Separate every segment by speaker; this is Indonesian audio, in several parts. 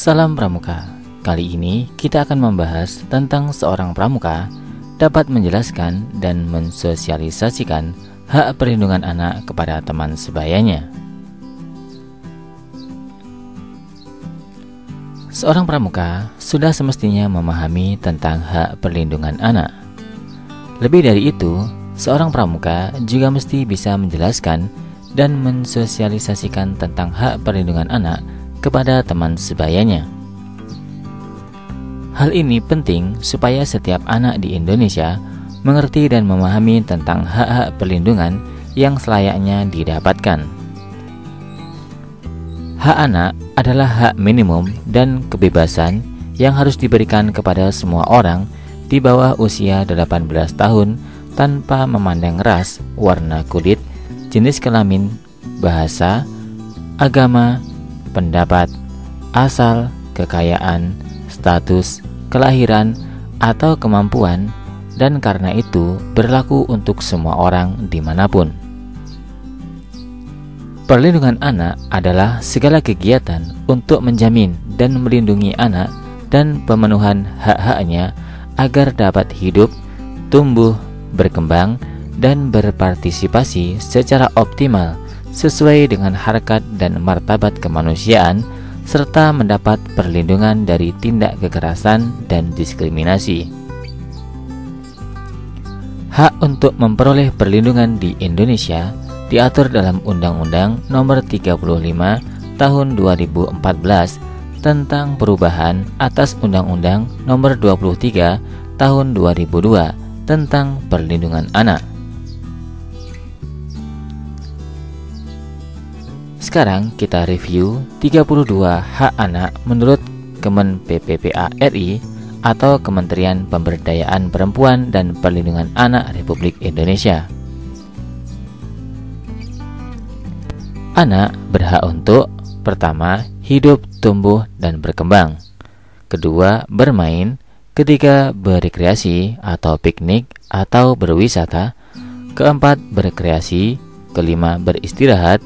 Speaker 1: Salam Pramuka. Kali ini kita akan membahas tentang seorang pramuka dapat menjelaskan dan mensosialisasikan hak perlindungan anak kepada teman sebayanya. Seorang pramuka sudah semestinya memahami tentang hak perlindungan anak. Lebih dari itu, seorang pramuka juga mesti bisa menjelaskan dan mensosialisasikan tentang hak perlindungan anak kepada teman sebayanya. Hal ini penting supaya setiap anak di Indonesia mengerti dan memahami tentang hak-hak perlindungan yang selayaknya didapatkan. Hak anak adalah hak minimum dan kebebasan yang harus diberikan kepada semua orang di bawah usia 18 tahun tanpa memandang ras, warna kulit, jenis kelamin, bahasa, agama, pendapat, asal, kekayaan, status, kelahiran, atau kemampuan, dan karena itu berlaku untuk semua orang dimanapun. Perlindungan anak adalah segala kegiatan untuk menjamin dan melindungi anak dan pemenuhan hak-haknya agar dapat hidup, tumbuh, berkembang, dan berpartisipasi secara optimal sesuai dengan harkat dan martabat kemanusiaan, serta mendapat perlindungan dari tindak kekerasan dan diskriminasi. Hak untuk memperoleh perlindungan di Indonesia diatur dalam Undang-Undang Nomor 35 Tahun 2014 tentang perubahan atas Undang-Undang Nomor 23 Tahun 2002 tentang perlindungan anak. Sekarang kita review 32 hak anak menurut Kemen PPPA RI atau Kementerian Pemberdayaan Perempuan dan Perlindungan Anak Republik Indonesia. Anak berhak untuk: pertama, hidup, tumbuh, dan berkembang; kedua, bermain; ketiga, berekreasi atau piknik atau berwisata; keempat, berkreasi; kelima, beristirahat;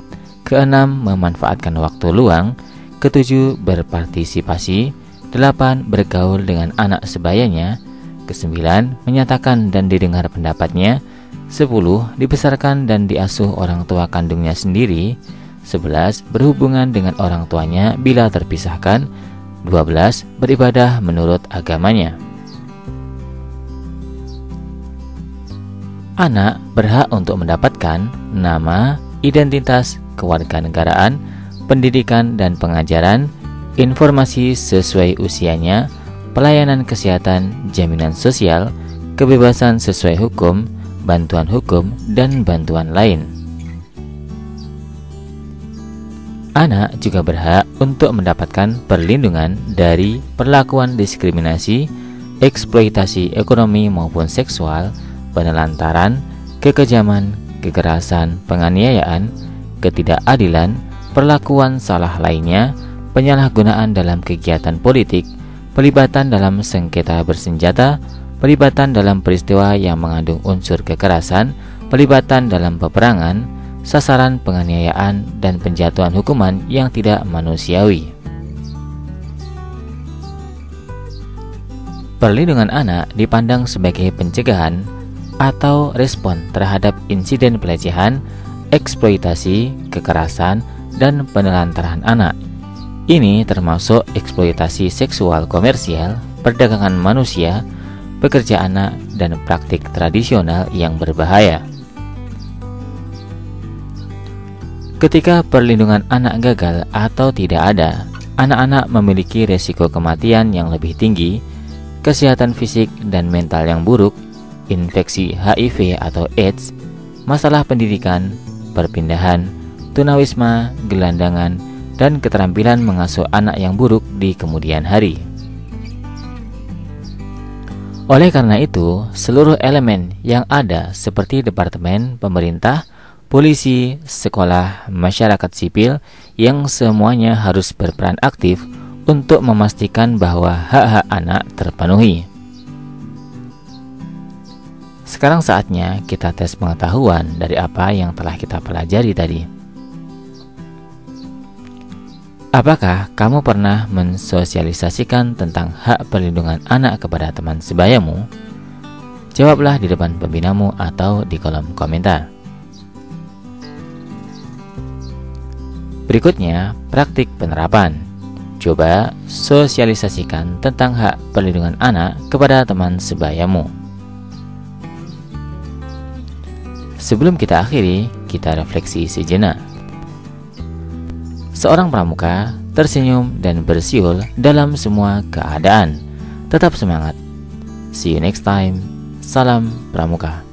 Speaker 1: keenam, memanfaatkan waktu luang; ketujuh, berpartisipasi; delapan, bergaul dengan anak sebayanya; kesembilan, menyatakan dan didengar pendapatnya; 10, dibesarkan dan diasuh orang tua kandungnya sendiri; 11, berhubungan dengan orang tuanya bila terpisahkan; 12, beribadah menurut agamanya. Anak berhak untuk mendapatkan nama, identitas, kewarganegaraan, pendidikan dan pengajaran, informasi sesuai usianya, pelayanan kesehatan, jaminan sosial, kebebasan sesuai hukum, bantuan hukum, dan bantuan lain. Anak juga berhak untuk mendapatkan perlindungan dari perlakuan diskriminasi, eksploitasi ekonomi maupun seksual, penelantaran, kekejaman, kekerasan, penganiayaan, ketidakadilan, perlakuan salah lainnya, penyalahgunaan dalam kegiatan politik, pelibatan dalam sengketa bersenjata, pelibatan dalam peristiwa yang mengandung unsur kekerasan, pelibatan dalam peperangan, sasaran penganiayaan, dan penjatuhan hukuman yang tidak manusiawi. Perlindungan anak dipandang sebagai pencegahan atau respon terhadap insiden pelecehan, eksploitasi, kekerasan, dan penelantaran anak. Ini termasuk eksploitasi seksual komersial, perdagangan manusia, pekerja anak, dan praktik tradisional yang berbahaya. Ketika perlindungan anak gagal atau tidak ada, anak-anak memiliki resiko kematian yang lebih tinggi, kesehatan fisik dan mental yang buruk, infeksi HIV atau AIDS, masalah pendidikan, perpindahan, tunawisma, gelandangan, dan keterampilan mengasuh anak yang buruk di kemudian hari. Oleh karena itu, seluruh elemen yang ada seperti departemen pemerintah, polisi, sekolah, masyarakat sipil yang semuanya harus berperan aktif untuk memastikan bahwa hak-hak anak terpenuhi. Sekarang saatnya kita tes pengetahuan dari apa yang telah kita pelajari tadi. Apakah kamu pernah mensosialisasikan tentang hak perlindungan anak kepada teman sebayamu? Jawablah di depan pembinamu atau di kolom komentar. Berikutnya, praktik penerapan. Coba sosialisasikan tentang hak perlindungan anak kepada teman sebayamu. Sebelum kita akhiri, kita refleksi sejenak. Seorang pramuka tersenyum dan bersiul dalam semua keadaan. Tetap semangat. See you next time. Salam Pramuka.